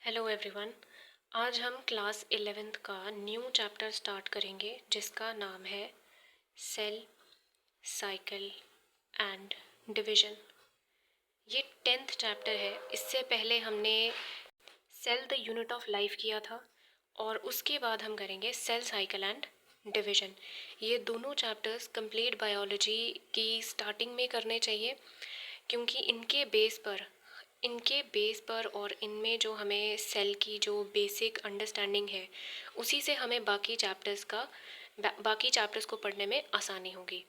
Hello everyone. आज हम class 11th का न्यू चैप्टर स्टार्ट करेंगे जिसका नाम है सेल साइकिल एंड डिवीजन। ये 10th चैप्टर है। इससे पहले हमने cell the unit of life किया था और उसके बाद हम करेंगे सेल साइकिल एंड डिवीजन। ये दोनों चैप्टर्स कंप्लीट बायोलॉजी की स्टार्टिंग में करने चाहिए क्योंकि इनके बेस पर और इनमें जो हमें सेल की जो बेसिक अंडरस्टैंडिंग है उसी से हमें बाकी चैप्टर्स को पढ़ने में आसानी होगी।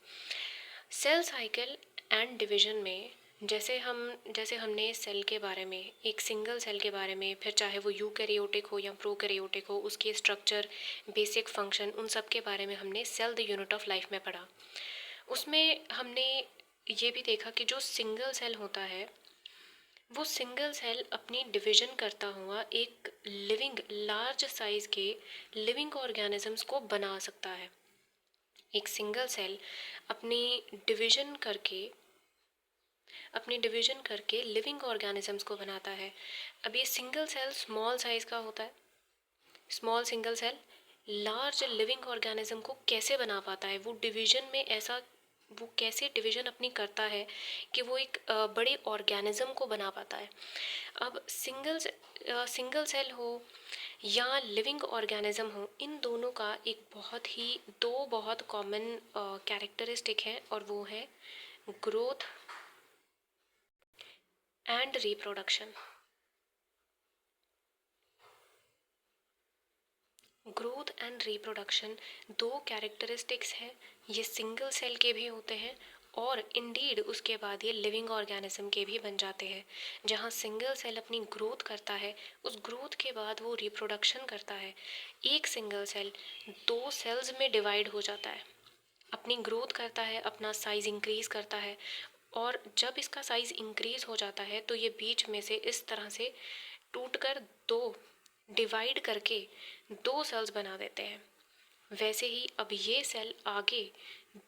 सेल साइकिल एंड डिवीजन में जैसे हमने सेल के बारे में, एक सिंगल सेल के बारे में, फिर चाहे वो यूकैरियोटिक हो या प्रोकैरियोटिक हो, उसके स्ट्रक्चर, बेसिक फंक्शन, उन सब के बारे में हमने cell the unit of life में पढ़ा। उसमें हमने ये भी देखा कि जो सिंगल सेल होता है वो सिंगल सेल अपनी डिवीजन करता हुआ एक लार्ज साइज के लिविंग ऑर्गेनिजम्स को बना सकता है। एक सिंगल सेल अपनी डिवीजन करके लिविंग ऑर्गेनिजम्स को बनाता है। अब ये सिंगल सेल स्मॉल साइज का होता है। Small single cell large living organism को कैसे बना पाता है, वो कैसे डिवीजन अपनी करता है कि वो एक बड़े ऑर्गेनिज्म को बना पाता है। अब सिंगल सेल हो या लिविंग ऑर्गेनिज्म हो, इन दोनों का दो बहुत कॉमन कैरेक्टरिस्टिक है और वो है growth and reproduction. Growth and reproduction दो कैरेक्टरिस्टिक्स हैं। ये सिंगल सेल के भी होते हैं और इंडीड उसके बाद ये लिविंग ऑर्गेनिज्म के भी बन जाते हैं। जहाँ सिंगल सेल अपनी ग्रोथ करता है, उस ग्रोथ के बाद वो रिप्रोडक्शन करता है। एक सिंगल सेल दो सेल्स में डिवाइड हो जाता है, अपनी ग्रोथ करता है, अपना साइज इंक्रीज करता है, और जब इसका साइज इंक्रीज हो जाता है तो ये बीच में से इस तरह से टूटकर डिवाइड करके दो सेल्स बना देते हैं। वैसे ही अब ये सेल आगे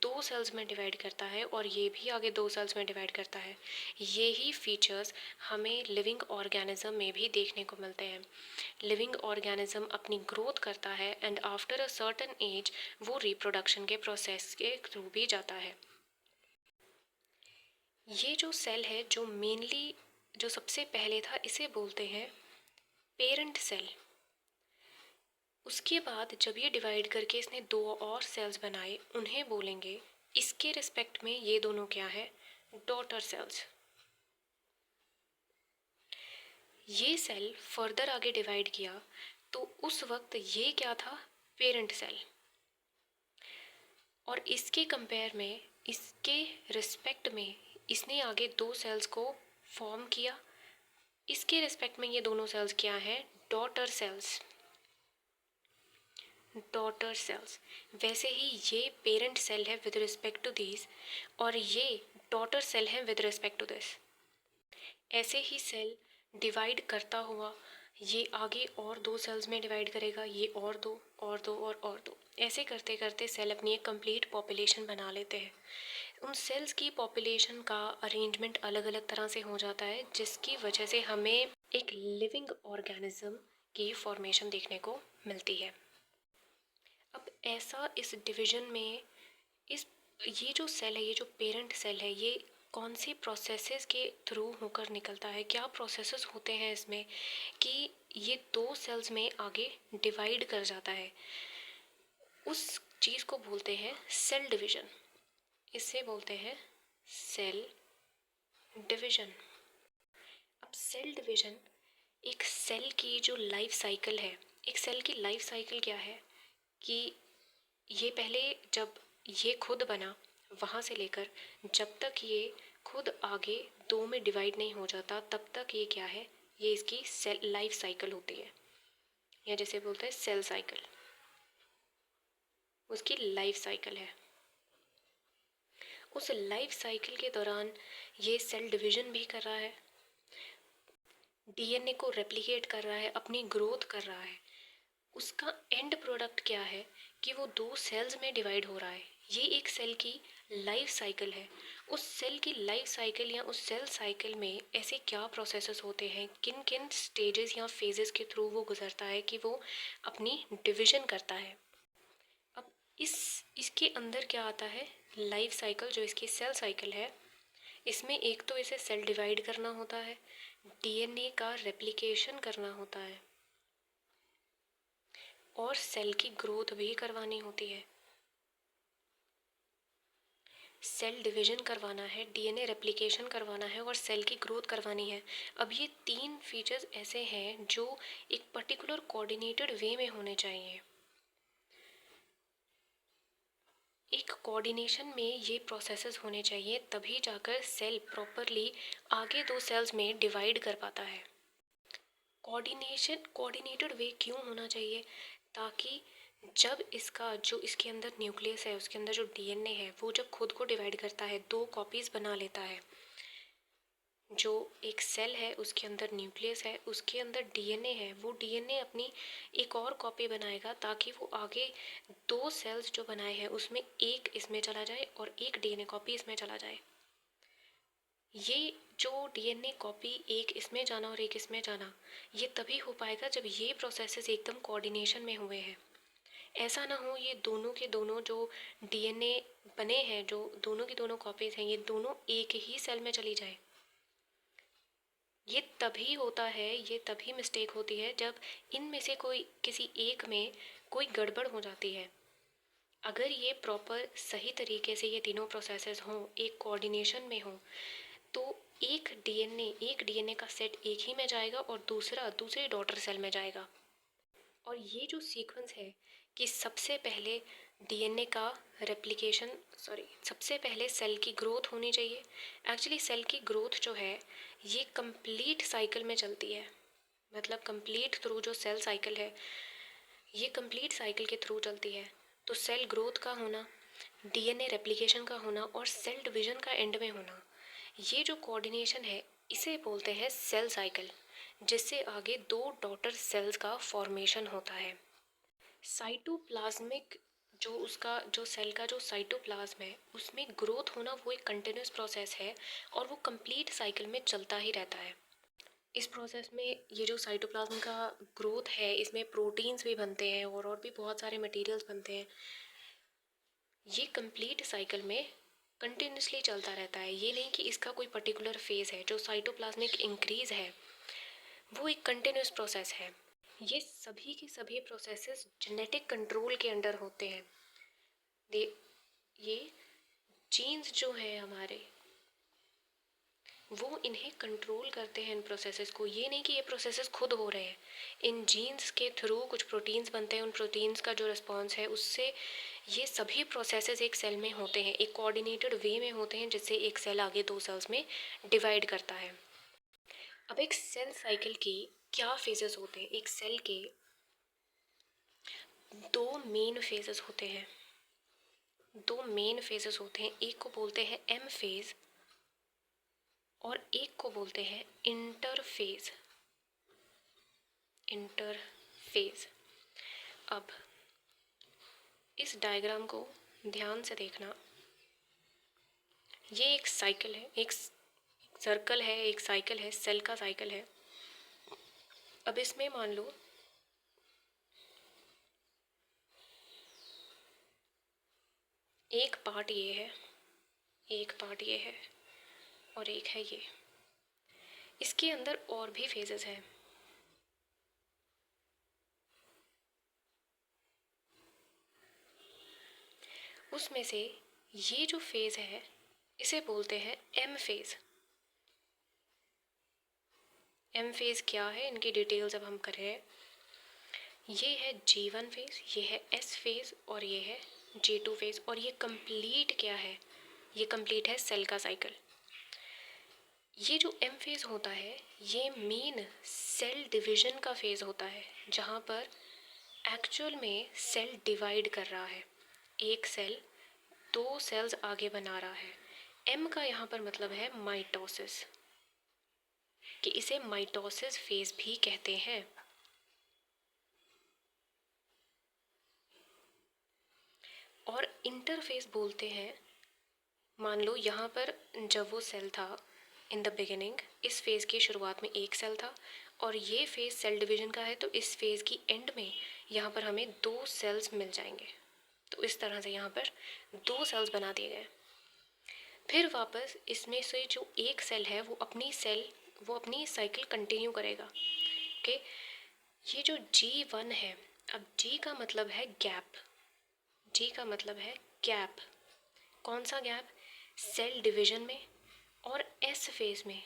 दो सेल्स में डिवाइड करता है और ये भी आगे दो सेल्स में डिवाइड करता है। ये ही फीचर्स हमें लिविंग ऑर्गेनिज्म में भी देखने को मिलते हैं। लिविंग ऑर्गेनिज्म अपनी ग्रोथ करता है and after a certain age वो रिप्रोडक्शन के प्रोसेस के थ्रू भी जाता है। ये जो सेल है जो सबसे पहले था, इसे बोलते हैं पेरेंट सेल। उसके बाद जब ये डिवाइड करके इसने दो और सेल्स बनाए, उन्हें बोलेंगे, इसके रिस्पेक्ट में ये दोनों क्या है, डॉटर सेल्स। ये सेल फर्दर आगे डिवाइड किया तो उस वक्त ये क्या था, पेरेंट सेल। और इसके रिस्पेक्ट में इसने आगे दो सेल्स को फॉर्म किया। इसके रिस्पेक्ट में ये दोनों सेल्स क्या हैं, डॉटर सेल्स। Daughter cells. वैसे ही ये पेरेंट सेल है विद रिस्पेक्ट टू दिस और ये डॉटर सेल है विद रिस्पेक्ट टू दिस। ऐसे ही सेल डिवाइड करता हुआ ये आगे और दो सेल्स में डिवाइड करेगा, ये और दो और दो और दो, ऐसे करते करते सेल अपनी एक कंप्लीट पॉपुलेशन बना लेते हैं। उन सेल्स की पॉपुलेशन का अरेंजमेंट अलग अलग तरह से हो जाता है, जिसकी वजह से हमें एक लिविंग ऑर्गेनिज्म की फॉर्मेशन देखने को मिलती है। अब ऐसा इस डिवीजन में ये जो सेल है, ये जो पेरेंट सेल है, ये कौन से प्रोसेसेस के थ्रू होकर निकलता है, क्या प्रोसेसेस होते हैं इसमें कि ये दो सेल्स में आगे डिवाइड कर जाता है, उस चीज़ को बोलते हैं सेल डिवीजन। इसे बोलते हैं सेल डिवीजन। अब सेल डिवीजन एक सेल की जो लाइफ साइकिल है, एक सेल की लाइफ साइकिल क्या है कि ये पहले जब ये खुद बना, वहाँ से लेकर जब तक ये खुद आगे दो में डिवाइड नहीं हो जाता, तब तक ये क्या है, ये इसकी सेल लाइफ साइकिल होती है, या जैसे बोलते हैं सेल साइकिल, उसकी लाइफ साइकिल है। उस लाइफ साइकिल के दौरान ये सेल डिवीजन भी कर रहा है, डीएनए को रेप्लिकेट कर रहा है, अपनी ग्रोथ कर रहा है। उसका एंड प्रोडक्ट क्या है कि वो दो सेल्स में डिवाइड हो रहा है। ये एक सेल की लाइफ साइकिल है, उस सेल की लाइफ साइकिल या उस सेल साइकिल में ऐसे क्या प्रोसेसेस होते हैं, किन किन स्टेजेस या फेजेस के थ्रू वो गुजरता है कि वो अपनी डिवीजन करता है। अब इसके अंदर क्या आता है, लाइफ साइकिल जो इसकी सेल साइकिल है, इसमें एक तो इसे सेल डिवाइड करना होता है, डीएनए का रेप्लिकेशन करना होता है और सेल की ग्रोथ भी करवानी होती है। सेल डिवीजन करवाना है, डीएनए रेप्लिकेशन करवाना है और सेल की ग्रोथ करवानी है। अब ये 3 फीचर्स ऐसे हैं जो एक पर्टिकुलर कोऑर्डिनेटेड वे में होने चाहिए। एक कोऑर्डिनेशन में ये प्रोसेसेस होने चाहिए, तभी जाकर सेल प्रॉपरली आगे 2 सेल्स में डिवाइड कर पाता है। कोऑर्डिनेटेड वे क्यों होना चाहिए, ताकि जब इसका जो इसके अंदर न्यूक्लियस है, उसके अंदर जो डीएनए है, वो जब खुद को डिवाइड करता है, 2 कॉपीज़ बना लेता है। जो एक सेल है उसके अंदर न्यूक्लियस है, उसके अंदर डीएनए है, वो डीएनए अपनी एक और कॉपी बनाएगा ताकि वो आगे 2 सेल्स जो बनाए हैं उसमें एक इसमें चला जाए और एक डीएनए कॉपी इसमें चला जाए। ये जो डीएनए कॉपी एक इसमें जाना और एक इसमें जाना, ये तभी हो पाएगा जब ये प्रोसेसेस एकदम कोऑर्डिनेशन में हुए हैं। ऐसा ना हो ये दोनों के दोनों जो डीएनए बने हैं, जो दोनों की दोनों कॉपीज़ हैं, ये दोनों एक ही सेल में चली जाए। ये तभी होता है, ये तभी मिस्टेक होती है जब इनमें से कोई किसी एक में कोई गड़बड़ हो जाती है। अगर ये प्रॉपर सही तरीके से ये तीनों प्रोसेसेस हों, एक कोऑर्डिनेशन में हों, तो एक डीएनए का सेट एक ही में जाएगा और दूसरा दूसरे डॉटर सेल में जाएगा। और ये जो सीक्वेंस है कि सबसे पहले डीएनए का सबसे पहले सेल की ग्रोथ होनी चाहिए। एक्चुअली सेल की ग्रोथ जो है ये कंप्लीट साइकिल में चलती है, मतलब कंप्लीट थ्रू जो सेल साइकिल है ये कंप्लीट साइकिल के थ्रू चलती है। तो सेल ग्रोथ का होना, डीएनए रेप्लिकेशन का होना और सेल डिवीजन का एंड में होना, ये जो कोऑर्डिनेशन है इसे बोलते हैं सेल साइकिल, जिससे आगे 2 डॉटर सेल्स का फॉर्मेशन होता है। साइटोप्लाज्मिक जो सेल का जो साइटोप्लाज्म है उसमें ग्रोथ होना वो एक कंटिन्यूस प्रोसेस है और वो कंप्लीट साइकिल में चलता ही रहता है। इस प्रोसेस में ये जो साइटोप्लाज्म का ग्रोथ है इसमें प्रोटीन्स भी बनते हैं और भी बहुत सारे मटेरियल्स बनते हैं। ये कंप्लीट साइकिल में कंटिन्यूसली चलता रहता है। ये नहीं कि इसका कोई पर्टिकुलर फेज़ है। जो साइटोप्लाज्मिक इंक्रीज़ है वो एक कंटिन्यूस प्रोसेस है। ये सभी के सभी प्रोसेसेस जेनेटिक कंट्रोल के अंडर होते हैं। ये जीन्स जो है हमारे, वो इन्हें कंट्रोल करते हैं इन प्रोसेसेस को। ये नहीं कि ये प्रोसेसेस खुद हो रहे हैं, इन जीन्स के थ्रू कुछ प्रोटीन्स बनते हैं, उन प्रोटीन्स का जो रिस्पॉन्स है उससे ये सभी प्रोसेसेस एक सेल में होते हैं, एक कोऑर्डिनेटेड वे में होते हैं, जिससे एक सेल आगे 2 सेल्स में डिवाइड करता है। अब एक सेल साइकिल की क्या फेजेस होते हैं? एक सेल के 2 मेन फेजेस होते हैं। 2 मेन फेजेस होते हैं, एक को बोलते हैं एम फेज और एक को बोलते हैं इंटरफेज। अब इस डायग्राम को ध्यान से देखना। ये एक साइकिल है, एक सर्कल है, एक साइकिल है, सेल का साइकिल है। अब इसमें मान लो एक पार्ट ये है, एक पार्ट ये है और एक है ये। इसके अंदर और भी फेजेस हैं। उसमें से ये जो फेज़ है इसे बोलते हैं एम फेज़। एम फेज़ क्या है, इनकी डिटेल्स अब हम करें। ये है G1 फेज़, ये है S फेज़ और ये है G2 फेज़। और ये कंप्लीट क्या है, ये कंप्लीट है सेल का साइकिल। ये जो एम फेज़ होता है ये मेन सेल डिवीजन का फेज़ होता है, जहाँ पर एक्चुअल में सेल डिवाइड कर रहा है। एक सेल 2 सेल्स आगे बना रहा है। एम का यहाँ पर मतलब है माइटोसिस, कि इसे माइटोसिस फेज़ भी कहते हैं। और इंटरफेस बोलते हैं मान लो यहाँ पर जब वो सेल था इन द बिगिनिंग, इस फेज़ की शुरुआत में एक सेल था और ये फेज़ सेल डिवीज़न का है, तो इस फेज़ की एंड में यहाँ पर हमें 2 सेल्स मिल जाएंगे। तो इस तरह से यहाँ पर 2 सेल्स बना दिए गए। फिर वापस इसमें से जो एक सेल है वो अपनी साइकिल कंटिन्यू करेगा। ओके, ये जो G1 है, अब G का मतलब है गैप, G का मतलब है गैप। कौन सा गैप? सेल डिवीजन में और एस फेज में।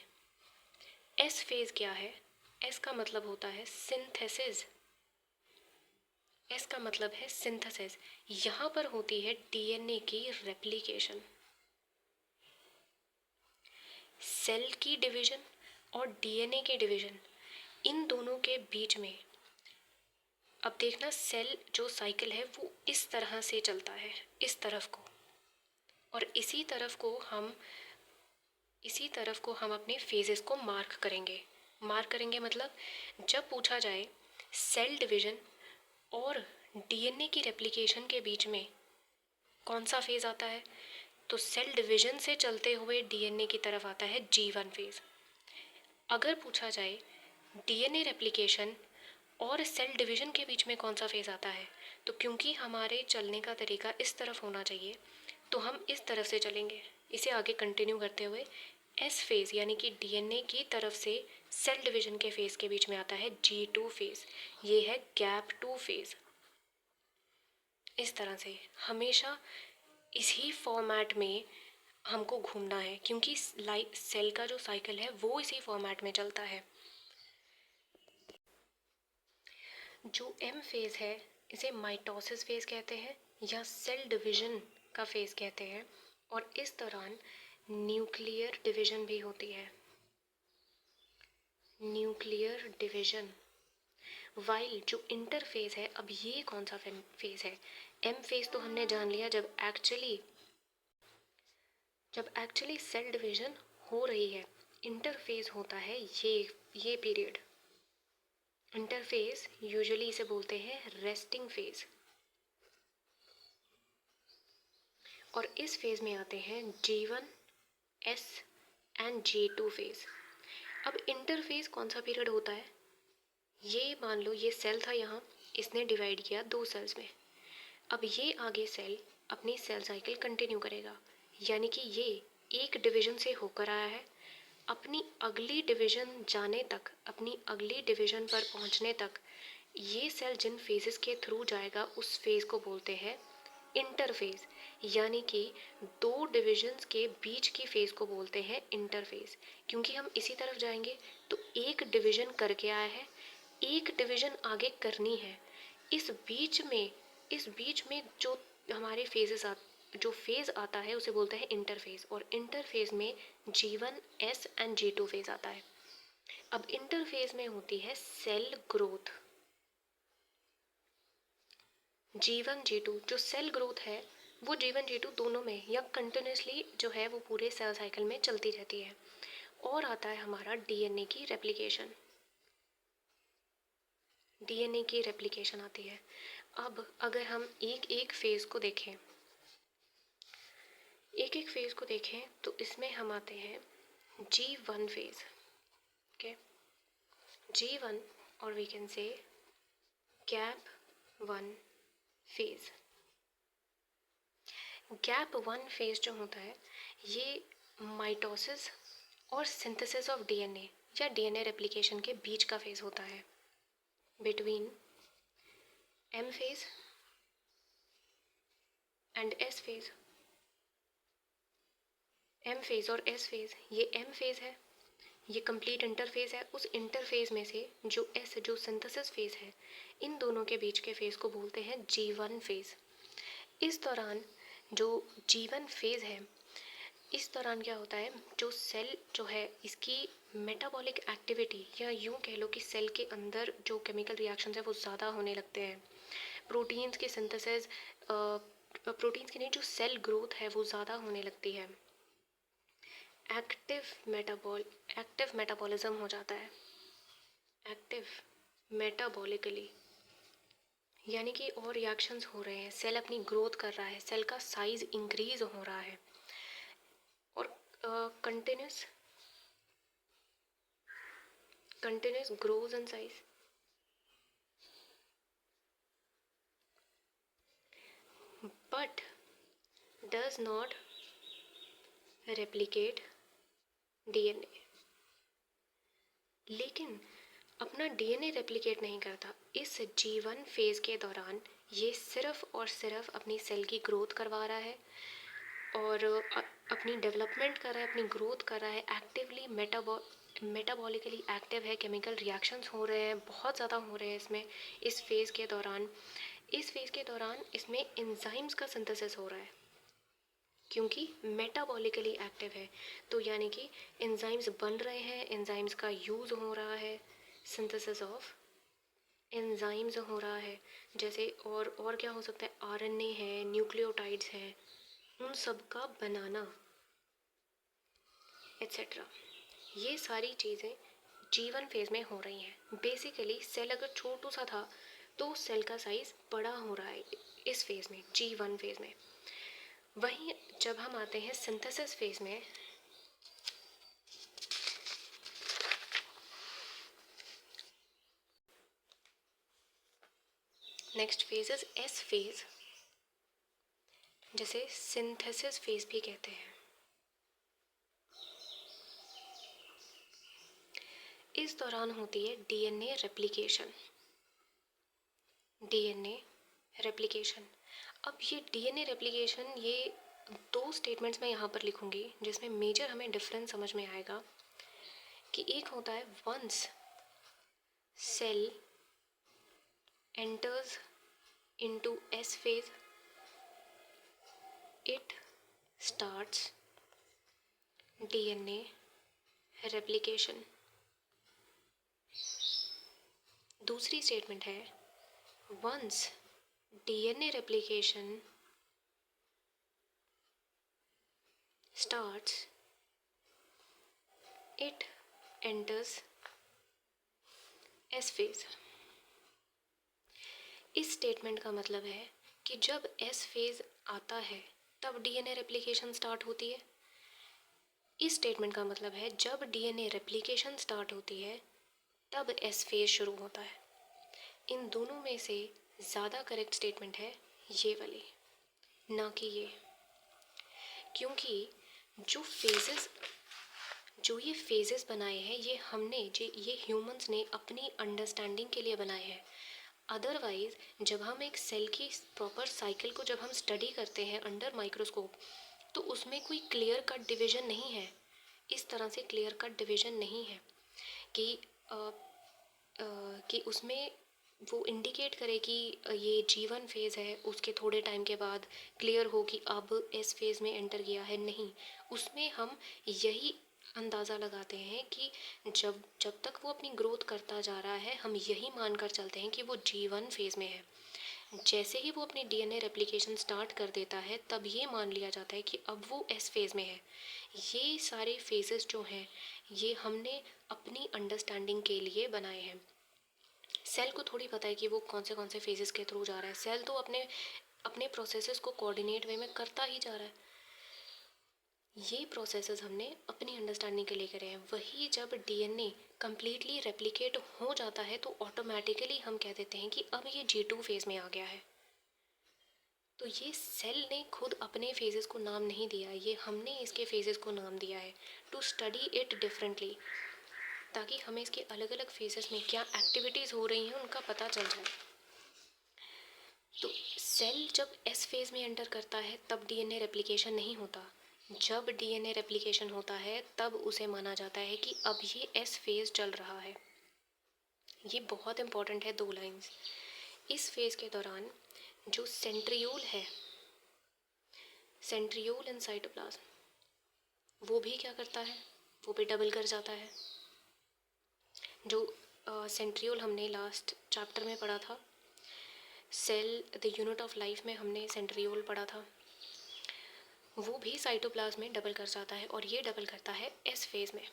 एस फेज क्या है? एस का मतलब होता है सिंथेसिस। एस का मतलब है सिंथेसिस। यहाँ पर होती है डीएनए की रेप्लिकेशन। सेल की डिवीजन और डीएनए के डिवीजन, इन दोनों के बीच में अब देखना, सेल जो साइकिल है वो इस तरह से चलता है, इस तरफ को, और इसी तरफ को हम अपने फेजेस को मार्क करेंगे मतलब जब पूछा जाए सेल डिवीजन और डीएनए की रेप्लिकेशन के बीच में कौन सा फेज़ आता है, तो सेल डिवीजन से चलते हुए डीएनए की तरफ आता है G1 फेज़। अगर पूछा जाए डीएनए रेप्लिकेशन और सेल डिवीजन के बीच में कौन सा फेज़ आता है, तो क्योंकि हमारे चलने का तरीका इस तरफ होना चाहिए तो हम इस तरफ से चलेंगे। इसे आगे कंटिन्यू करते हुए एस फेज़ यानी कि डीएनए की तरफ से सेल डिवीजन के फेज़ के बीच में आता है G2 फेज़। ये है गैप 2 फेज़। इस तरह से हमेशा इसी फॉर्मेट में हमको घूमना है, क्योंकि सेल का जो साइकिल है वो इसी फॉर्मेट में चलता है। जो एम फेज़ है इसे माइटोसिस फेज़ कहते हैं या सेल डिवीजन का फेज़ कहते हैं, और इस दौरान न्यूक्लियर डिवीजन भी होती है, न्यूक्लियर डिवीजन। वाइल जो इंटरफेज है, अब ये कौन सा फेज़ है? एम फेज़ तो हमने जान लिया जब एक्चुअली सेल डिवीजन हो रही है। इंटरफेज होता है ये पीरियड। इंटरफेज यूजुअली इसे बोलते हैं रेस्टिंग फेज, और इस फेज में आते हैं G1, S and G2 phase. अब इंटरफेज कौन सा पीरियड होता है? ये मान लो ये सेल था यहाँ, इसने डिवाइड किया 2 सेल्स में। अब ये आगे सेल अपनी सेल साइकिल कंटिन्यू करेगा, यानी कि ये एक डिवीजन से होकर आया है। अपनी अगली डिवीजन पर पहुंचने तक ये सेल जिन फेजेस के थ्रू जाएगा उस फेज को बोलते हैं इंटरफेज, यानी कि 2 डिविजन्स के बीच की फेज को बोलते हैं इंटरफेज। क्योंकि हम इसी तरफ जाएंगे तो एक डिवीजन करके आया है, एक डिवीजन आगे करनी है। इस बीच में जो हमारे जो फेज आता है उसे बोलते हैं इंटरफेज, और इंटरफेज में G1, S and G2 phase आता है। अब इंटरफेज में होती है सेल ग्रोथ। G1, G2 जो सेल ग्रोथ है वो G1, G2 दोनों में या कंटिन्यूसली जो है वो पूरे सेल साइकिल में चलती रहती है। और आता है हमारा डीएनए की रेप्लिकेशन आती है। अब अगर हम एक एक फेज को देखें तो इसमें हम आते हैं G1 फेज। ओके, G1 और we can say gap 1 phase. Gap 1 phase जो होता है ये माइटोसिस और सिंथेसिस ऑफ डीएनए या डीएनए रेप्लिकेशन के बीच का फेज होता है, between M phase and S phase. M phase और एस फेज, ये एम फेज है, ये कंप्लीट इंटरफेज है। उस इंटरफेज में से जो सिंथेसिस फेज है, इन दोनों के बीच के फेज को बोलते हैं G1 फेज। इस दौरान जो G1 फेज है, इस दौरान क्या होता है, जो सेल जो है इसकी मेटाबॉलिक एक्टिविटी, या यूँ कह लो कि सेल के अंदर जो केमिकल रिएक्शंस है वो ज़्यादा होने लगते हैं। प्रोटीन्स की सिंथेसिस, प्रोटीन्स की नहीं, जो सेल ग्रोथ है वो ज़्यादा होने लगती है। एक्टिव मेटाबॉलिज्म हो जाता है, एक्टिव मेटाबॉलिकली, यानी कि और रिएक्शंस हो रहे हैं, सेल अपनी ग्रोथ कर रहा है, सेल का साइज इंक्रीज हो रहा है। continuous grows in size, but does not replicate DNA। लेकिन अपना डीएनए रेप्लिकेट नहीं करता। इस जीवन फेज के दौरान ये सिर्फ और सिर्फ अपनी सेल की ग्रोथ करवा रहा है और अपनी डेवलपमेंट कर रहा है, अपनी ग्रोथ कर रहा है, एक्टिवली मेटाबॉलिकली एक्टिव है, केमिकल रिएक्शंस हो रहे हैं, बहुत ज़्यादा हो रहे हैं इसमें इस फेज़ के दौरान। इस फेज़ के दौरान इसमें एंजाइम्स का सिंथेसिस हो रहा है क्योंकि मेटाबॉलिकली एक्टिव है, तो यानी कि एंजाइम्स बन रहे हैं, एंजाइम्स का यूज़ हो रहा है, सिंथेसिस ऑफ एंजाइम्स हो रहा है। जैसे और क्या हो सकता है, आरएनए है, न्यूक्लियोटाइड्स हैं, उन सब का बनाना एट्सेट्रा। ये सारी चीज़ें जीवन फेज में हो रही हैं। बेसिकली सेल अगर छोटू सा था तो सेल का साइज बड़ा हो रहा है इस फेज में, G1 फेज में। वहीं जब हम आते हैं सिंथेसिस फेज में, next phase is S phase, जिसे सिंथेसिस फेज भी कहते हैं। इस दौरान होती है डीएनए रेप्लिकेशन। डीएनए रेप्लिकेशन, अब ये डीएनए रेप्लिकेशन, ये दो स्टेटमेंट्स मैं यहाँ पर लिखूँगी जिसमें मेजर हमें डिफरेंस समझ में आएगा कि एक होता है once cell enters into S phase, it starts DNA replication। दूसरी स्टेटमेंट है once DNA replication starts, it enters S phase। इस स्टेटमेंट का मतलब है कि जब S फेज आता है तब डीएनए रेप्लिकेशन स्टार्ट होती है। इस स्टेटमेंट का मतलब है जब डीएनए रेप्लिकेशन स्टार्ट होती है तब S फेज शुरू होता है। इन दोनों में से ज़्यादा करेक्ट स्टेटमेंट है ये वाली, ना कि ये, क्योंकि जो ये फेजेस बनाए हैं ये ह्यूमंस ने अपनी अंडरस्टैंडिंग के लिए बनाए हैं। अदरवाइज जब हम एक सेल की प्रॉपर साइकिल को जब हम स्टडी करते हैं अंडर माइक्रोस्कोप तो उसमें कोई क्लियर कट डिवीज़न नहीं है। इस तरह से क्लियर कट डिवीज़न नहीं है कि उसमें वो इंडिकेट करे कि ये G1 फेज़ है, उसके थोड़े टाइम के बाद क्लियर हो कि अब S फेज़ में एंटर किया है। नहीं, उसमें हम यही अंदाज़ा लगाते हैं कि जब तक वो अपनी ग्रोथ करता जा रहा है हम यही मानकर चलते हैं कि वो G1 फेज़ में है। जैसे ही वो अपनी डीएनए रेप्लिकेशन स्टार्ट कर देता है तब ये मान लिया जाता है कि अब वो S फेज़ में है। ये सारे फेजेस जो हैं ये हमने अपनी अंडरस्टैंडिंग के लिए बनाए हैं। सेल को थोड़ी पता है कि वो कौन से फेजेस के थ्रू जा रहा है। सेल तो अपने प्रोसेसेस को कोऑर्डिनेट वे में करता ही जा रहा है। ये प्रोसेसेस हमने अपनी अंडरस्टैंडिंग के लिए करे हैं। वही जब डीएनए कम्प्लीटली रेप्लिकेट हो जाता है तो ऑटोमेटिकली हम कह देते हैं कि अब ये G2 फेज़ में आ गया है। तो ये सेल ने खुद अपने फेजेस को नाम नहीं दिया, ये हमने इसके फेजेस को नाम दिया है टू स्टडी इट डिफरेंटली, ताकि हमें इसके अलग अलग फेजेस में क्या एक्टिविटीज़ हो रही हैं उनका पता चल जाए। तो सेल जब S फेज़ में एंटर करता है तब डीएनए रेप्लिकेशन नहीं होता। जब डीएनए रेप्लिकेशन होता है तब उसे माना जाता है कि अब ये S फेज़ चल रहा है। ये बहुत इंपॉर्टेंट है, 2 लाइंस। इस फेज़ के दौरान जो सेंट्रियोल है, सेंट्रियोल इन साइटोप्लाज्म, वो भी क्या करता है, वो भी डबल कर जाता है। जो सेंट्रियोल हमने लास्ट चैप्टर में पढ़ा था, cell the unit of life में हमने सेंट्रियोल पढ़ा था, वो भी साइटोप्लाज्म में डबल कर जाता है और ये डबल करता है S फेज़ में।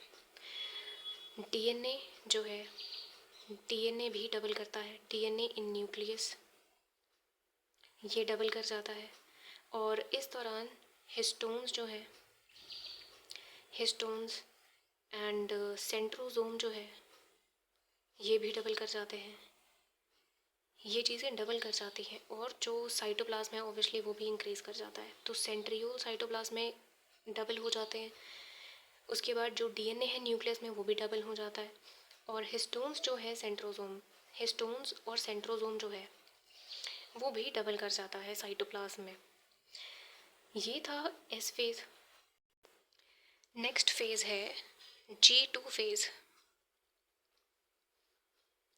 डीएनए जो है, डीएनए भी डबल करता है, डीएनए इन न्यूक्लियस ये डबल कर जाता है। और इस दौरान हिस्टोन्स जो है हिस्टोन्स एंड सेंट्रोसोम जो है ये भी डबल कर जाते हैं। ये चीज़ें डबल कर जाती हैं और जो साइटोप्लाज्म है ऑब्वियसली वो भी इंक्रीज़ कर जाता है। तो सेंट्रियोल साइटोप्लाज्म में डबल हो जाते हैं। उसके बाद जो डीएनए है न्यूक्लियस में वो भी डबल हो जाता है। और हिस्टोन्स जो है सेंट्रोसोम, हिस्टोन्स और सेंट्रोसोम जो है वो भी डबल कर जाता है साइटोप्लाज्म में। ये था एस फेज़। नेक्स्ट फेज़ है G2 फेज़।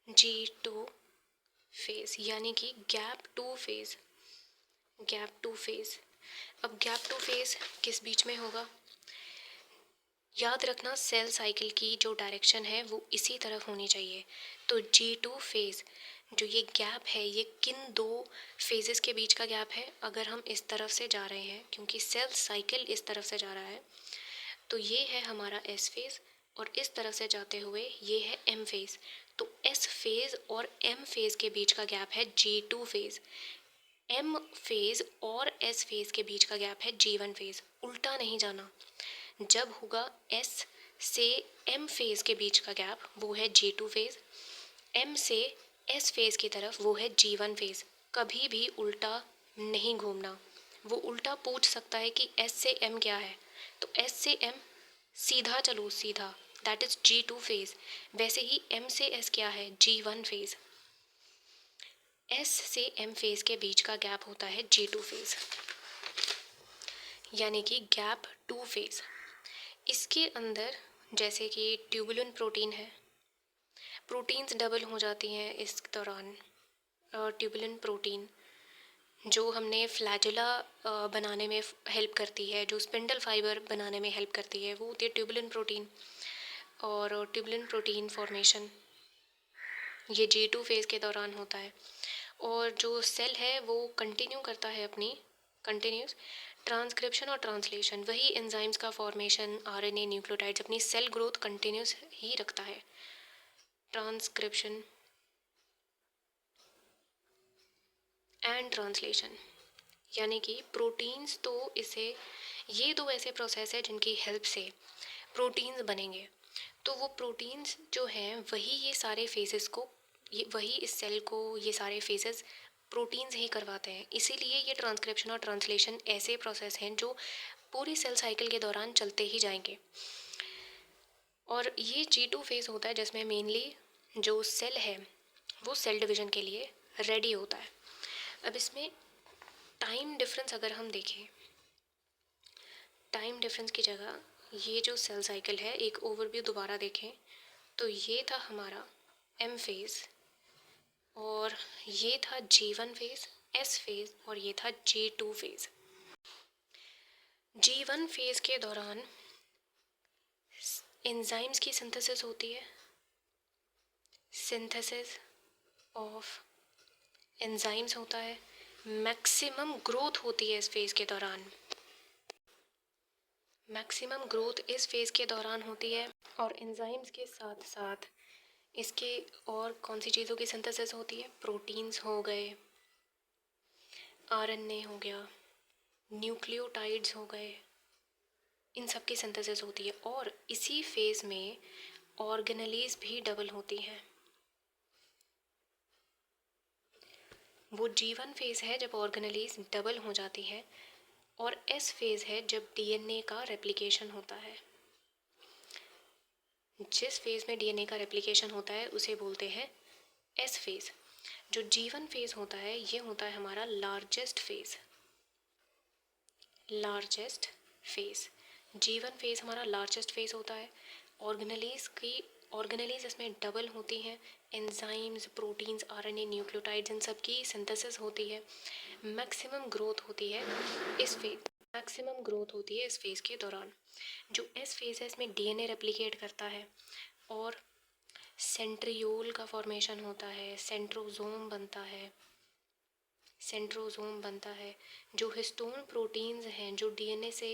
G2 फेज़ यानी कि gap two phase. Gap two phase. अब गैप टू फेज़ किस बीच में होगा? याद रखना सेल साइकिल की जो डायरेक्शन है वो इसी तरफ होनी चाहिए। तो G2 फेज़ जो ये गैप है ये किन दो फेजेस के बीच का गैप है? अगर हम इस तरफ से जा रहे हैं क्योंकि सेल साइकिल इस तरफ से जा रहा है तो ये है हमारा एस फेज़ और इस तरफ से जाते हुए ये है एम फेज़। तो एस फेज़ और एम फेज़ के बीच का गैप है G2 फेज़। एम फेज़ और एस फेज़ के बीच का गैप है G1 फेज़। उल्टा नहीं जाना। जब होगा एस से एम फेज़ के बीच का गैप वो है G2 फेज़। एम से एस फेज़ की तरफ वो है G1 फेज़। कभी भी उल्टा नहीं घूमना। वो उल्टा पूछ सकता है कि एस से एम क्या है, तो एस से एम सीधा चलो, सीधा, दैट इज़ G2 फेज़। वैसे ही एम से एस क्या है? G1 phase. एस से एम फेज़ के बीच का गैप होता है G2 फेज़ यानी कि गैप टू फेज़। इसके अंदर जैसे कि ट्यूबुलिन प्रोटीन है, प्रोटीन्स डबल हो जाती हैं इस दौरान। ट्यूबुलिन प्रोटीन जो हमने फ्लैजिला बनाने में हेल्प करती है, जो स्पिंडल फाइबर बनाने में हेल्प करती है, वो होती है ट्यूबुलिन प्रोटीन। और ट्यूबुलिन प्रोटीन फॉर्मेशन ये G2 फेज़ के दौरान होता है। और जो सेल है वो कंटिन्यू करता है अपनी कंटिन्यूस ट्रांसक्रिप्शन और ट्रांसलेशन, वही एंजाइम्स का फॉर्मेशन, आरएनए, न्यूक्लियोटाइड्स, अपनी सेल ग्रोथ कंटिन्यूस ही रखता है। ट्रांसक्रिप्शन एंड ट्रांसलेशन यानी कि प्रोटीन्स तो इसे, ये दो ऐसे प्रोसेस है जिनकी हेल्प से प्रोटीन्स बनेंगे। तो वो प्रोटीन्स जो हैं वही ये सारे फेजेस को, ये वही इस सेल को ये सारे फेजेस प्रोटीन्स ही करवाते हैं। इसीलिए ये ट्रांसक्रिप्शन और ट्रांसलेशन ऐसे प्रोसेस हैं जो पूरी सेल साइकिल के दौरान चलते ही जाएंगे। और ये G2 फेज़ होता है जिसमें मेनली जो सेल है वो सेल डिवीज़न के लिए रेडी होता है। अब इसमें टाइम डिफरेंस अगर हम देखें, टाइम डिफरेंस की जगह ये जो सेल साइकिल है, एक ओवरव्यू दोबारा देखें तो ये था हमारा एम फेज़ और ये था G1 फेज़, एस फेज़ और ये था G2 फेज़। G1 फेज़ के दौरान एंजाइम्स की सिंथेसिस होती है, सिंथेसिस ऑफ एंजाइम्स होता है, मैक्सिमम ग्रोथ होती है इस फेज़ के दौरान, मैक्सिमम ग्रोथ इस फेज़ के दौरान होती है। और एंजाइम्स के साथ साथ इसके और कौन सी चीज़ों की सिंथेसिस होती है? प्रोटीन्स हो गए, आरएनए हो गया, न्यूक्लियोटाइड्स हो गए, इन सब की सिंथेसिस होती है। और इसी फेज़ में ऑर्गेनेलीज भी डबल होती हैं। वो G1 फेज़ है जब ऑर्गेनेलीज डबल हो जाती है और एस फेज़ है जब डीएनए का रेप्लिकेशन होता है। जिस फेज़ में डीएनए का रेप्लिकेशन होता है उसे बोलते हैं एस फेज़। जो G1 फेज़ होता है ये होता है हमारा largest phase, largest phase. G1 phase हमारा लार्जेस्ट फेज़ होता है। ऑर्गेनेलीज इसमें डबल होती हैं, एंजाइम्स, प्रोटीन्स, आरएनए, न्यूक्लियोटाइड्स, इन सब की सिंथेसिस होती है। मैक्सिमम ग्रोथ होती है इस फेज, मैक्सिमम ग्रोथ होती है इस फेज़ के दौरान। जो एस फेज़ है इसमें डीएनए रेप्लिकेट करता है और सेंट्रियोल का फॉर्मेशन होता है, सेंट्रोसोम बनता है, सेंट्रोसोम बनता है। जो हिस्टोन प्रोटीन्स हैं जो डीएनए से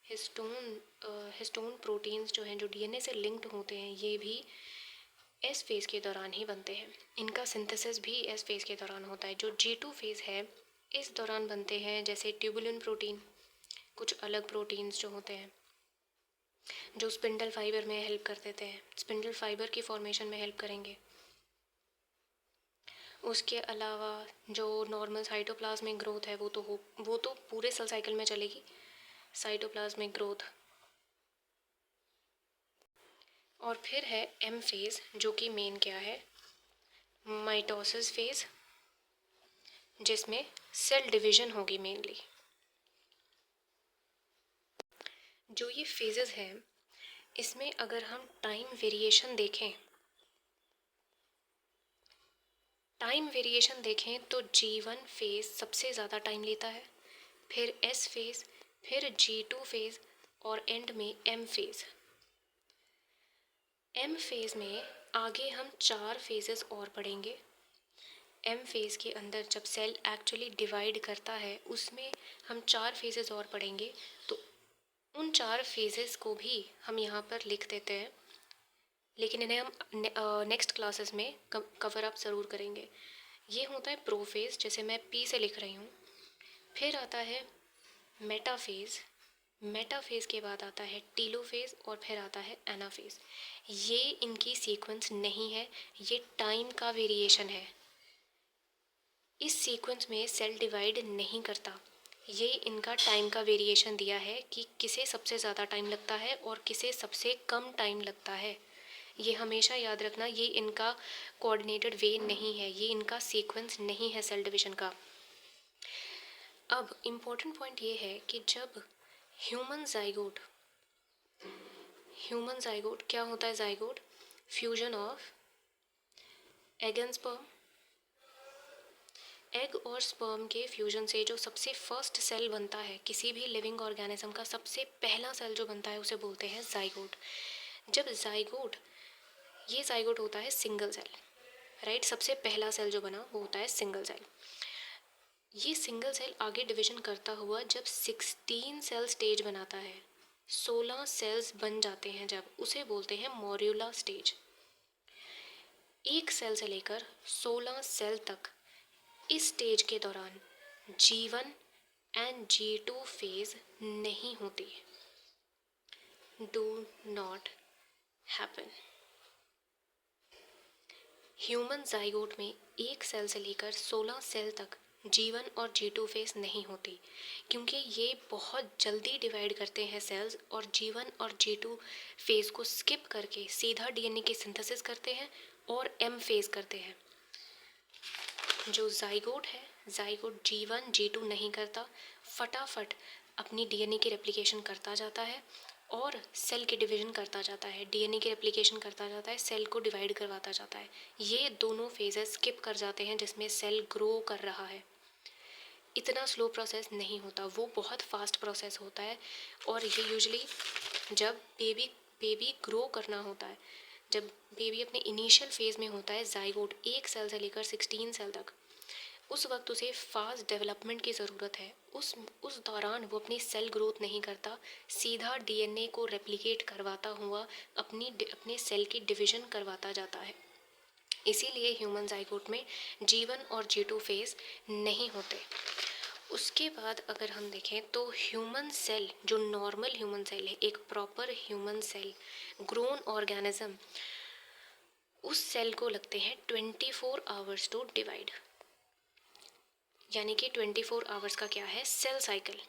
हिस्टोन प्रोटीन्स जो हैं जो डीएनए से लिंक्ड होते हैं ये भी एस फेज़ के दौरान ही बनते हैं। इनका सिंथेसिस भी एस फेज़ के दौरान होता है। जो G2 फेज़ है इस दौरान बनते हैं जैसे ट्यूबुलिन प्रोटीन, कुछ अलग प्रोटीन्स जो होते हैं। जो स्पिंडल फाइबर में हेल्प कर देते हैं, स्पिंडल फाइबर की फॉर्मेशन में हेल्प करेंगे। उसके अलावा जो नॉर्मल साइटोप्लाज्मिक ग्रोथ है वो तो पूरे सेल साइकिल में चलेगी, साइटोप्लाज्मिक ग्रोथ। और फिर है एम फेज़, जो कि मेन क्या है, माइटोसिस फेज़, जिसमें सेल डिवीज़न होगी मेनली। जो ये फेजेस हैं, इसमें अगर हम टाइम वेरिएशन देखें तो G1 फेज़ सबसे ज़्यादा टाइम लेता है, फिर S फेज़, फिर G2 फेज़ और एंड में M फेज़। M फेज़ में आगे हम 4 फेजेस और पढ़ेंगे। M फेज़ के अंदर जब सेल एक्चुअली डिवाइड करता है, उसमें हम 4 फेजेस और पढ़ेंगे। तो उन 4 फेजेस को भी हम यहाँ पर लिख देते हैं, लेकिन इन्हें हम नेक्स्ट क्लासेस में कवर अप ज़रूर करेंगे। ये होता है प्रोफेज़, जैसे मैं P से लिख रही हूँ। फिर आता है मेटाफेज़, मेटाफेज़ के बाद आता है टीलोफेज़ और फिर आता है एनाफेज़। ये इनकी सीक्वेंस नहीं है, ये टाइम का वेरिएशन है। इस सीक्वेंस में सेल डिवाइड नहीं करता, ये इनका टाइम का वेरिएशन दिया है कि किसे सबसे ज़्यादा टाइम लगता है और किसे सबसे कम टाइम लगता है। ये हमेशा याद रखना, ये इनका कोऑर्डिनेटेड वे नहीं है, ये इनका सीक्वेंस नहीं है सेल डिवीज़न का। अब इम्पोर्टेंट पॉइंट ये है कि जब ह्यूमन जाइगोट क्या होता है? Zygote fusion of egg and sperm. Egg और स्पर्म के फ्यूजन से जो सबसे फर्स्ट सेल बनता है किसी भी लिविंग ऑर्गेनिज्म का, सबसे पहला सेल जो बनता है उसे बोलते हैं जाइगोट। जब ये जाइगोट होता है सिंगल सेल, राइट। सबसे पहला सेल जो बना वो होता है सिंगल सेल। ये सिंगल सेल आगे डिवीजन करता हुआ जब 16 सेल स्टेज बनाता है, 16 सेल्स बन जाते हैं, जब उसे बोलते हैं मॉड्यूला स्टेज। एक सेल से लेकर 16 सेल तक इस स्टेज के दौरान G1 एंड G2 फेज नहीं होती, do not happen. Human zygote में एक सेल से लेकर 16 सेल तक G1 और G2 फेज नहीं होती, क्योंकि ये बहुत जल्दी डिवाइड करते हैं सेल्स और G1 और G2 फेज को स्किप करके सीधा DNA की सिंथेसिस करते हैं और M फेज करते हैं। जो जाइगोट है, जाइगोट G1 G2 नहीं करता, फटाफट अपनी DNA की रेप्लिकेशन करता जाता है और सेल के डिवीजन करता जाता है, DNA की रेप्लिकेशन करता जाता है, सेल को डिवाइड करवाता जाता है। ये दोनों फेजेस स्किप कर जाते हैं जिसमें सेल ग्रो कर रहा है। इतना स्लो प्रोसेस नहीं होता, वो बहुत फास्ट प्रोसेस होता है। और ये यूजुअली जब बेबी ग्रो करना होता है, जब बेबी अपने इनिशियल फेज़ में होता है, जाइगोट एक सेल से लेकर 16 सेल तक, उस वक्त उसे फास्ट डेवलपमेंट की ज़रूरत है। उस दौरान वो अपनी सेल ग्रोथ नहीं करता, सीधा DNA को रेप्लिकेट करवाता हुआ अपने सेल की डिवीज़न करवाता जाता है। इसीलिए ह्यूमन जाइगोट में G1 और G2 फेज़ नहीं होते। उसके बाद अगर हम देखें तो ह्यूमन सेल, जो नॉर्मल ह्यूमन सेल है, एक proper human cell, grown organism, उस सेल को लगते हैं 24 आवर्स टू डिवाइड। यानी कि 24 आवर्स का क्या है? Cell cycle.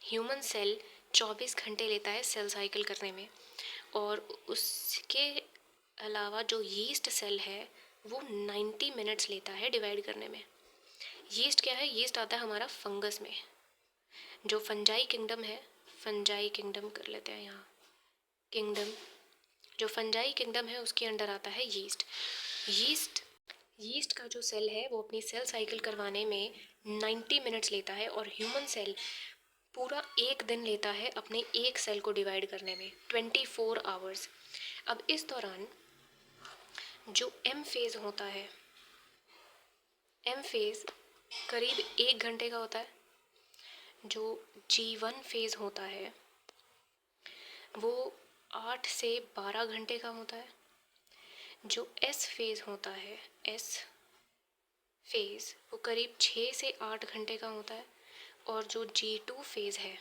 ह्यूमन सेल 24 घंटे लेता है सेल साइकिल करने में। और उसके अलावा जो यीस्ट सेल है वो 90 मिनट्स लेता है डिवाइड करने में। यीस्ट क्या है? यीस्ट आता है हमारा फंगस में। जो फंजाई किंगडम है, फंजाई किंगडम कर लेते हैं यहाँ, किंगडम, जो फंजाई किंगडम है उसके अंडर आता है यीस्ट का जो सेल है वो अपनी सेल साइकिल करवाने में 90 मिनट्स लेता है, और ह्यूमन सेल पूरा एक दिन लेता है अपने एक सेल को डिवाइड करने में, 24 आवर्स। अब इस दौरान जो एम फेज़ होता है, एम फेज़ करीब 1 घंटे का होता है। जो G1 फेज़ होता है वो 8 से 12 घंटे का होता है। जो S फेज़ होता है, S फेज़, वो करीब 6 से 8 घंटे का होता है। और जो G2 फेज़ है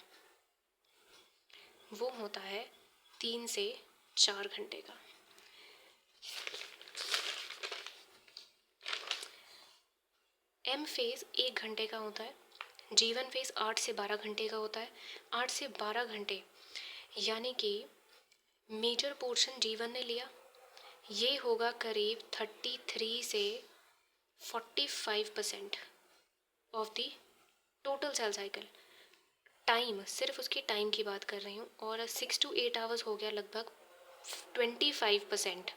वो होता है 3 से 4 घंटे का। एम फेज़ 1 घंटे का होता है। G1 फेज़ 8 से 12 घंटे का होता है। 8 से 12 घंटे यानी कि मेजर पोर्शन G1 ने लिया, ये होगा करीब 33 से 45% of the total sale cycle time. सिर्फ उसकी टाइम की बात कर रही हूँ। और 6 to 8 आवर्स हो गया लगभग 25%।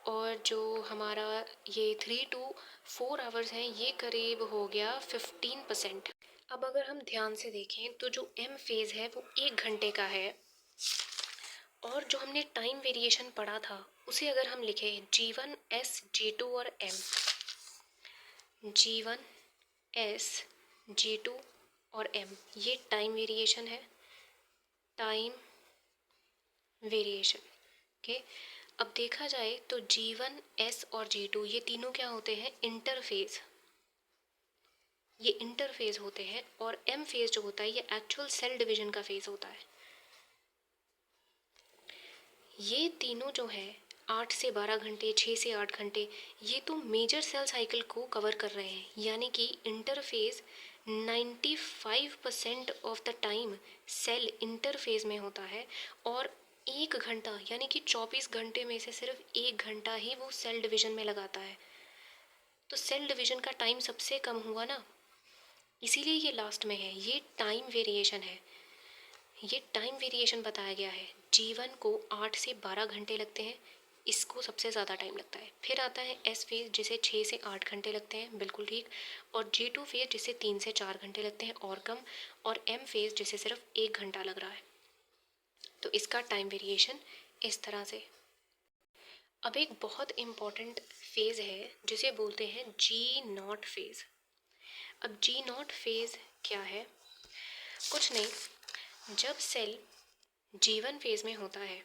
और जो हमारा ये 3 to 4 आवर्स हैं ये करीब हो गया 15%। अब अगर हम ध्यान से देखें तो जो एम फेज़ है वो 1 घंटे का है, और जो हमने टाइम वेरिएशन पढ़ा था उसे अगर हम लिखें G1 S G2 और M, G1 S G2 और M, ये टाइम वेरिएशन है, टाइम वेरिएशन। ओके, अब देखा जाए तो G1 S और G2 ये तीनों क्या होते हैं, इंटरफेज। ये इंटरफेज होते हैं। और एम फेज जो होता है ये एक्चुअल सेल डिवीजन का फेज होता है। ये तीनों जो है 8 से 12 घंटे, 6 से 8 घंटे, ये तो मेजर सेल साइकिल को कवर कर रहे हैं। यानी कि interphase 95% of the time cell interphase में होता है, और 1 घंटा यानी कि 24 घंटे में से सिर्फ 1 घंटा ही वो सेल डिवीजन में लगाता है। तो सेल डिवीजन का टाइम सबसे कम हुआ ना, इसीलिए ये लास्ट में है। ये टाइम वेरिएशन है, ये टाइम वेरिएशन बताया गया है। G1 को 8 से 12 घंटे लगते हैं, इसको सबसे ज़्यादा टाइम लगता है। फिर आता है S फेज़ जिसे 6 से 8 घंटे लगते हैं, बिल्कुल ठीक। और G2 फेज़ जिसे 3 से 4 घंटे लगते हैं और कम। और M फेज़ जिसे सिर्फ 1 घंटा लग रहा है। तो इसका टाइम वेरिएशन इस तरह से। अब एक बहुत इम्पॉर्टेंट फेज़ है जिसे बोलते हैं G0 फेज़। अब G0 फेज़ क्या है, कुछ नहीं, जब सेल G1 फेज़ में होता है,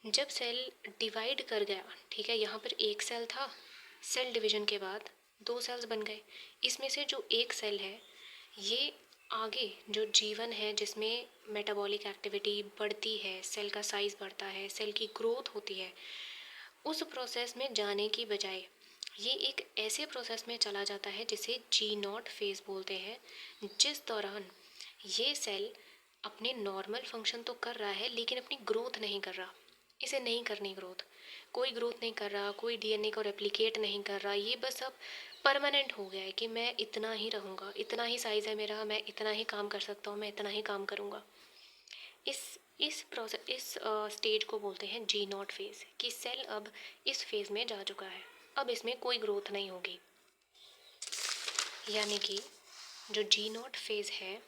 जब सेल डिवाइड कर गया, ठीक है, यहाँ पर एक सेल था, सेल डिवीजन के बाद 2 सेल्स बन गए। इसमें से जो एक सेल है ये आगे जो G1 है जिसमें मेटाबॉलिक एक्टिविटी बढ़ती है, सेल का साइज़ बढ़ता है, सेल की ग्रोथ होती है, उस प्रोसेस में जाने की बजाय ये एक ऐसे प्रोसेस में चला जाता है जिसे G0 फेज़ बोलते हैं, जिस दौरान ये सेल अपने नॉर्मल फंक्शन तो कर रहा है लेकिन अपनी ग्रोथ नहीं कर रहा। इसे नहीं करनी ग्रोथ, कोई ग्रोथ नहीं कर रहा, कोई डीएनए को रेप्लिकेट नहीं कर रहा। ये बस अब परमानेंट हो गया है कि मैं इतना ही रहूँगा, इतना ही साइज़ है मेरा, मैं इतना ही काम कर सकता हूँ, मैं इतना ही काम करूँगा। इस प्रोसेस, इस स्टेज को बोलते हैं G0 फेज़, कि सेल अब इस फेज़ में जा चुका है, अब इसमें कोई ग्रोथ नहीं होगी। यानी कि जो G0 फेज़ है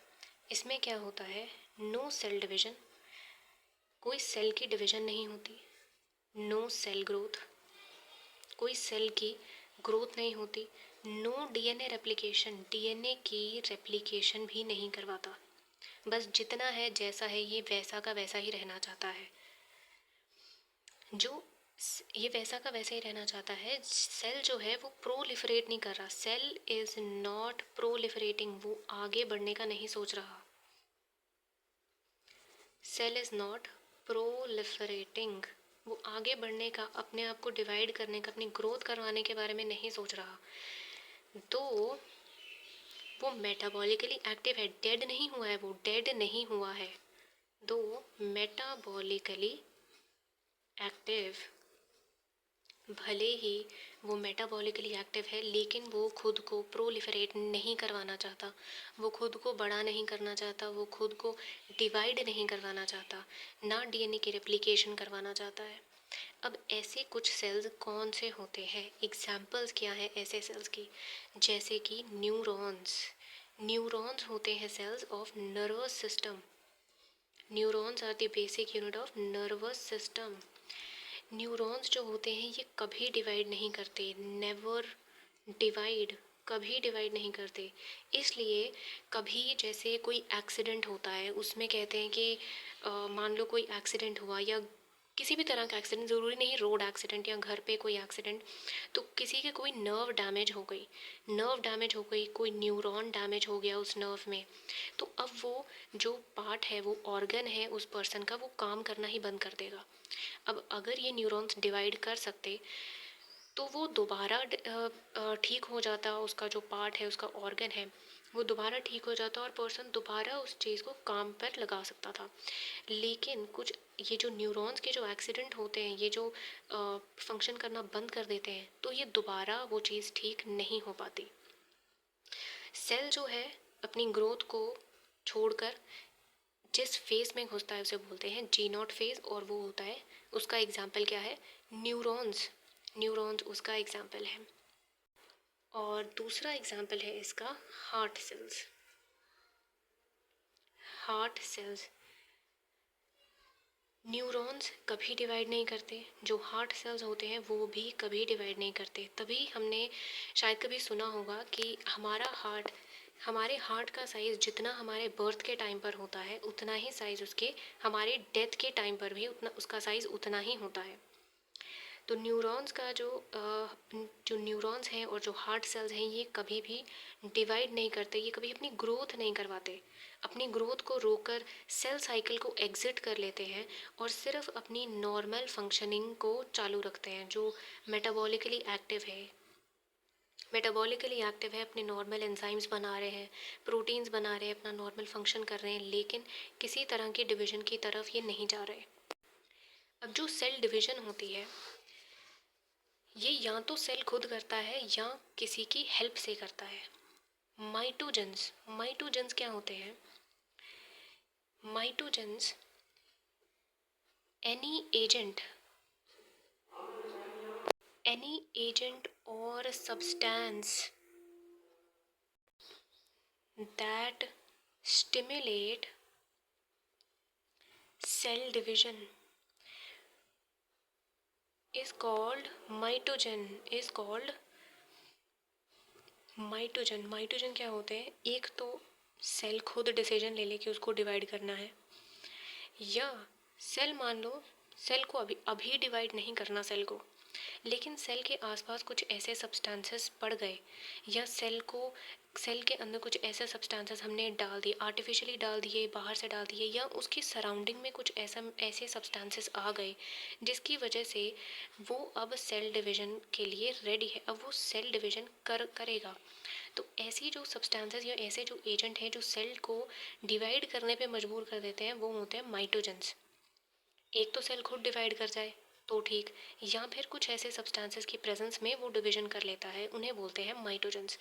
इसमें क्या होता है, नो सेल डिवीज़न, कोई सेल की डिवीज़न नहीं होती, नो सेल ग्रोथ, कोई सेल की ग्रोथ नहीं होती, नो डीएनए रेप्लिकेशन, डीएनए की रेप्लिकेशन भी नहीं करवाता, बस जितना है जैसा है ये वैसा का वैसा ही रहना चाहता है। जो ये वैसा का वैसा ही रहना चाहता है। सेल जो है वो प्रोलिफरेट नहीं कर रहा, सेल इज़ नॉट प्रोलिफरेटिंग, वो आगे बढ़ने का नहीं सोच रहा। सेल इज़ नॉट प्रोलिफरेटिंग, वो आगे बढ़ने का, अपने आप को डिवाइड करने का, अपनी ग्रोथ करवाने के बारे में नहीं सोच रहा। तो वो मेटाबॉलिकली एक्टिव है, डेड नहीं हुआ है, वो डेड नहीं हुआ है। दो मेटाबॉलिकली एक्टिव, भले ही वो मेटाबॉलिकली एक्टिव है लेकिन वो खुद को प्रोलिफरेट नहीं करवाना चाहता, वो खुद को बड़ा नहीं करना चाहता, वो खुद को डिवाइड नहीं करवाना चाहता, ना डीएनए की रेप्लिकेशन करवाना चाहता है। अब ऐसे कुछ सेल्स कौन से होते हैं, एग्जाम्पल्स क्या हैं ऐसे सेल्स की, जैसे कि न्यूरॉन्स। न्यूरॉन्स होते हैं cells of nervous system. Neurons are the basic unit of nervous system. Neurons जो होते हैं ये कभी डिवाइड नहीं करते, नेवर डिवाइड, कभी डिवाइड नहीं करते। इसलिए कभी जैसे कोई एक्सीडेंट होता है उसमें कहते हैं कि मान लो कोई एक्सीडेंट हुआ या किसी भी तरह का एक्सीडेंट, ज़रूरी नहीं रोड एक्सीडेंट या घर पे कोई एक्सीडेंट, तो किसी के कोई नर्व डैमेज हो गई, कोई न्यूरॉन डैमेज हो गया उस नर्व में, तो अब वो जो पार्ट है, वो ऑर्गन है उस पर्सन का, वो काम करना ही बंद कर देगा। अब अगर ये न्यूरॉन्स डिवाइड कर सकते तो वो दोबारा ठीक हो जाता, उसका जो पार्ट है, उसका ऑर्गन है, वो दोबारा ठीक हो जाता और पर्सन दोबारा उस चीज़ को काम पर लगा सकता था। लेकिन कुछ ये जो न्यूरॉन्स के जो एक्सीडेंट होते हैं, ये जो फंक्शन करना बंद कर देते हैं, तो ये दोबारा वो चीज़ ठीक नहीं हो पाती। सेल जो है अपनी ग्रोथ को छोड़कर जिस फेज़ में घुसता है उसे बोलते हैं जी नॉट फेज़, और वो होता है, उसका एग्जाम्पल क्या है, न्यूरॉन्स उसका एग्जाम्पल है। और दूसरा एग्जाम्पल है इसका हार्ट सेल्स। न्यूरॉन्स कभी डिवाइड नहीं करते, जो हार्ट सेल्स होते हैं वो भी कभी डिवाइड नहीं करते। तभी हमने शायद कभी सुना होगा कि हमारे हार्ट का साइज़ जितना हमारे बर्थ के टाइम पर होता है, उतना ही साइज़ उसके हमारे डेथ के टाइम पर भी उसका साइज़ उतना ही होता है। तो न्यूरॉन्स का जो न्यूरॉन्स हैं और जो हार्ट सेल्स हैं, ये कभी भी डिवाइड नहीं करते, ये कभी अपनी ग्रोथ नहीं करवाते। अपनी ग्रोथ को रोककर सेल साइकिल को एग्जिट कर लेते हैं और सिर्फ अपनी नॉर्मल फंक्शनिंग को चालू रखते हैं। जो मेटाबॉलिकली एक्टिव है, अपने नॉर्मल एंजाइम्स बना रहे हैं, प्रोटीन्स बना रहे हैं, अपना नॉर्मल फंक्शन कर रहे हैं, लेकिन किसी तरह की डिवीज़न की तरफ ये नहीं जा रहे। अब जो सेल डिवीज़न होती है, ये या तो सेल खुद करता है या किसी की हेल्प से करता है। माइटोजेंस क्या होते हैं? माइटोजेंस एनी एजेंट और substance that stimulate cell division is called माइटोजन क्या होते हैं? एक तो सेल खुद डिसीजन ले ले कि उसको डिवाइड करना है, या सेल मान लो सेल को अभी डिवाइड नहीं करना सेल को, लेकिन सेल के आसपास कुछ ऐसे सब्सटेंसेस पड़ गए, या सेल के अंदर कुछ ऐसे सब्सटेंसेस हमने डाल दिए, आर्टिफिशियली डाल दिए, बाहर से डाल दिए, या उसकी सराउंडिंग में कुछ ऐसे सब्सटेंसेस आ गए जिसकी वजह से वो अब सेल डिवीज़न के लिए रेडी है, अब वो सेल डिवीज़न करेगा। तो ऐसी जो सब्सटेंसेस या ऐसे जो एजेंट हैं जो सेल को डिवाइड करने पे मजबूर कर देते हैं, वो होते हैं माइटोजेंस। एक तो सेल खुद डिवाइड कर जाए तो ठीक, या फिर कुछ ऐसे सब्सटेंसेस की प्रेजेंस में वो डिवीजन कर लेता है, उन्हें बोलते हैं माइटोजेंस।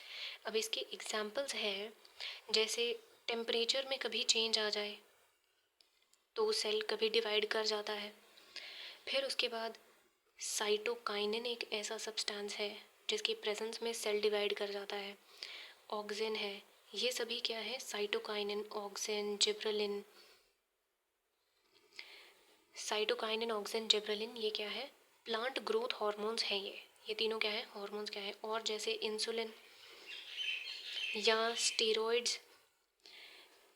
अब इसके एग्जांपल्स हैं, जैसे टेम्परेचर में कभी चेंज आ जाए तो सेल कभी डिवाइड कर जाता है। फिर उसके बाद साइटोकाइनिन एक ऐसा सब्सटेंस है जिसकी प्रेजेंस में सेल डिवाइड कर जाता है। ऑक्सिन है, ये सभी क्या है? Cytokinin, auxin, gibberellin. Cytokinin, auxin, gibberellin, ये क्या है? प्लांट ग्रोथ हार्मोन्स हैं। ये तीनों क्या है? हार्मोन्स क्या है? और जैसे इंसुलिन या स्टेरॉइड्स,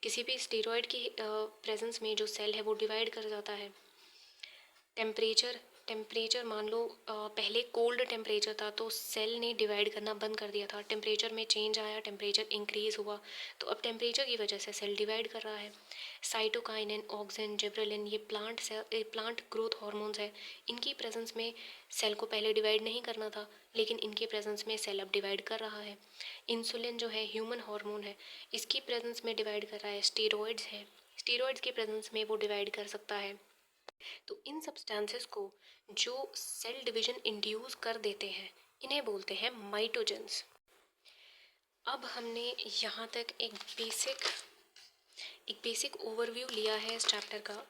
किसी भी स्टेरॉइड की प्रेजेंस में जो सेल है वो डिवाइड कर जाता है। टेम्परेचर मान लो पहले कोल्ड टेम्परेचर था तो सेल ने डिवाइड करना बंद कर दिया था, टेम्परेचर में चेंज आया, टेम्परेचर इंक्रीज़ हुआ, तो अब टेम्परेचर की वजह से सेल डिवाइड कर रहा है। साइटोकाइनिन, ऑक्सिन, जिब्रेलिन, ये प्लांट ग्रोथ हार्मोन्स है। इनकी प्रेजेंस में सेल को पहले डिवाइड नहीं करना था, लेकिन इनके प्रेजेंस में सेल अब डिवाइड कर रहा है। इंसुलिन जो है ह्यूमन हार्मोन है, इसकी प्रेजेंस में डिवाइड कर रहा है। स्टेरॉइड्स है, स्टेरॉइड्स की प्रेजेंस में वो डिवाइड कर सकता है। तो इन सब्सटेंसेस को जो सेल डिवीजन इंड्यूस कर देते हैं, इन्हें बोलते हैं माइटोजेंस। अब हमने यहाँ तक एक बेसिक ओवरव्यू लिया है इस चैप्टर का,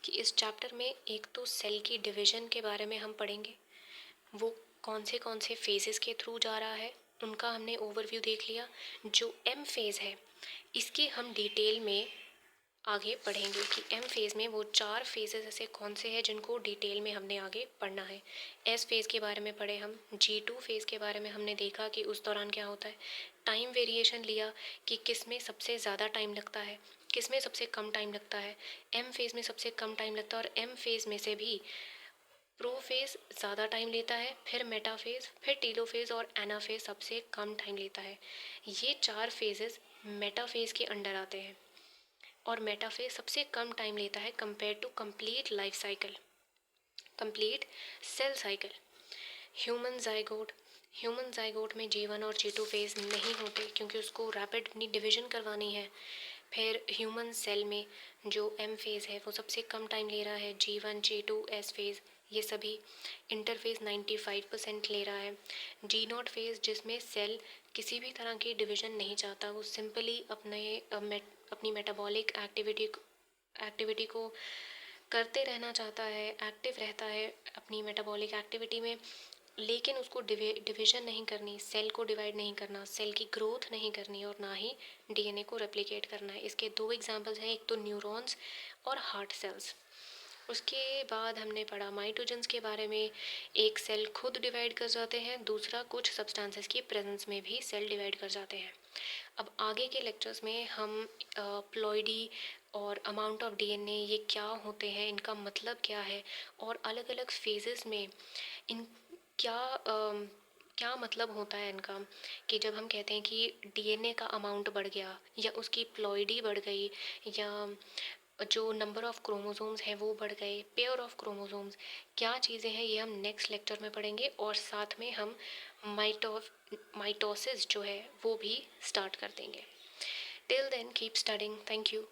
कि इस चैप्टर में एक तो सेल की डिवीजन के बारे में हम पढ़ेंगे, वो कौन से फेजेस के थ्रू जा रहा है, उनका हमने ओवरव्यू देख लिया। जो एम फेज़ है, इसके हम डिटेल में आगे पढ़ेंगे कि एम फेज़ में वो 4 फेजेस ऐसे कौन से हैं जिनको डिटेल में हमने आगे पढ़ना है। एस फेज़ के बारे में पढ़े हम, G2 फेज़ के बारे में हमने देखा कि उस दौरान क्या होता है। टाइम वेरिएशन लिया कि किस में सबसे ज़्यादा टाइम लगता है, किस में सबसे कम टाइम लगता है। एम फेज़ में सबसे कम टाइम लगता है, और एम फेज़ में से भी प्रोफेज ज़्यादा टाइम लेता है, फिर मेटाफेज, फिर टीलोफेज और एनाफेज सबसे कम टाइम लेता है। ये 4 फेजेस मेटाफेज के अंडर आते हैं और मेटाफेज सबसे कम टाइम लेता है compare to complete life cycle, complete cell cycle. Human zygote में G1 और G2 फेज नहीं होते क्योंकि उसको रैपिड अपनी डिवीजन करवानी है। फिर ह्यूमन सेल में जो M फेज़ है वो सबसे कम टाइम ले रहा है, G1 G2 S फेज़ ये सभी। इंटरफेज़ 95% ले रहा है। G0 फेज़ जिसमें सेल किसी भी तरह की डिवीज़न नहीं चाहता, वो सिंपली अपनी मेटाबॉलिक एक्टिविटी को करते रहना चाहता है, एक्टिव रहता है अपनी मेटाबॉलिक एक्टिविटी में, लेकिन उसको डिवीज़न नहीं करनी, सेल को डिवाइड नहीं करना, सेल की ग्रोथ नहीं करनी और ना ही डीएनए को रेप्लिकेट करना है। इसके 2 एग्जांपल्स हैं, एक तो न्यूरॉन्स और हार्ट सेल्स। उसके बाद हमने पढ़ा माइटोजेंस के बारे में। एक सेल खुद डिवाइड कर जाते हैं, दूसरा कुछ सब्सटेंसेस की प्रेजेंस में भी सेल डिवाइड कर जाते हैं। अब आगे के लेक्चर्स में हम प्लॉइडी और अमाउंट ऑफ डीएनए ये क्या होते हैं, इनका मतलब क्या है और अलग अलग फेजेस में इन क्या क्या मतलब होता है इनका, कि जब हम कहते हैं कि डीएनए का अमाउंट बढ़ गया या उसकी प्लॉइडी बढ़ गई या जो नंबर ऑफ क्रोमोसोम्स हैं वो बढ़ गए, पेयर ऑफ क्रोमोसोम्स, क्या चीज़ें हैं ये हम नेक्स्ट लेक्चर में पढ़ेंगे और साथ में हम माइटोसिस जो है वो भी स्टार्ट कर देंगे। Till then keep studying. Thank you.